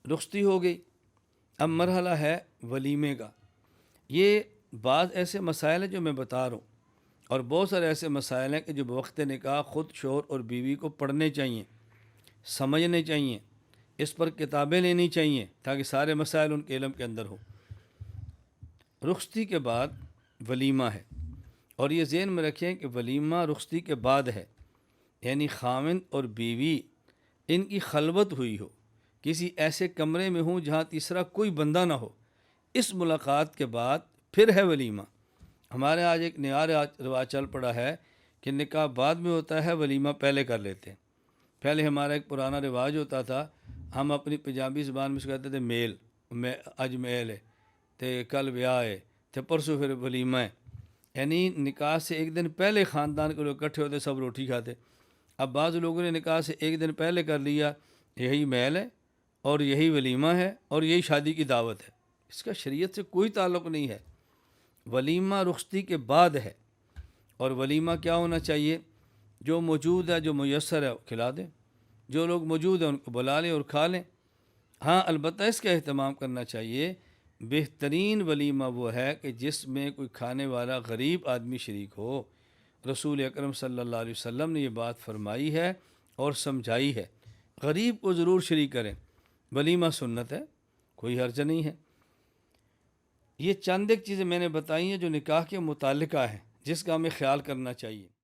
رخصتی ہو گئی، اب مرحلہ ہے ولیمے کا۔ یہ بعض ایسے مسائل ہیں جو میں بتا رہا ہوں، اور بہت سارے ایسے مسائل ہیں کہ جو بوقت نکاح خود شوہر اور بیوی کو پڑھنے چاہیے، سمجھنے چاہیے، اس پر کتابیں لینی چاہیے تاکہ سارے مسائل ان کے علم کے اندر ہو۔ رخصتی کے بعد ولیمہ ہے، اور یہ ذہن میں رکھیں کہ ولیمہ رخصتی کے بعد ہے، یعنی خاوند اور بیوی ان کی خلوت ہوئی ہو، کسی ایسے کمرے میں ہوں جہاں تیسرا کوئی بندہ نہ ہو، اس ملاقات کے بعد پھر ہے ولیمہ۔ ہمارے آج ایک نیا رواج چل پڑا ہے کہ نکاح بعد میں ہوتا ہے، ولیمہ پہلے کر لیتے ہیں۔ پہلے ہمارا ایک پرانا رواج ہوتا تھا، ہم اپنی پنجابی زبان میں اس کو کہتے تھے میل، اج میل ہے تے کل بیاہ ہے تے پرسوں پھر ولیمہ ہے، یعنی نکاح سے ایک دن پہلے خاندان کے لوگ اکٹھے ہوتے، سب روٹی کھاتے۔ اب بعض لوگوں نے نکاح سے ایک دن پہلے کر لیا، یہی میل ہے اور یہی ولیمہ ہے اور یہی شادی کی دعوت ہے۔ اس کا شریعت سے کوئی تعلق نہیں ہے، ولیمہ رخصتی کے بعد ہے۔ اور ولیمہ کیا ہونا چاہیے؟ جو موجود ہے، جو میسر ہے وہ کھلا دیں، جو لوگ موجود ہیں ان کو بلا لیں اور کھا لیں۔ ہاں البتہ اس کا اہتمام کرنا چاہیے، بہترین ولیمہ وہ ہے کہ جس میں کوئی کھانے والا غریب آدمی شریک ہو۔ رسول اکرم صلی اللہ علیہ وسلم نے یہ بات فرمائی ہے اور سمجھائی ہے، غریب کو ضرور شریک کریں، ولیمہ سنت ہے، کوئی حرج نہیں ہے۔ یہ چند ایک چیزیں میں نے بتائی ہیں جو نکاح کے متعلقہ ہیں، جس کا ہمیں خیال کرنا چاہیے۔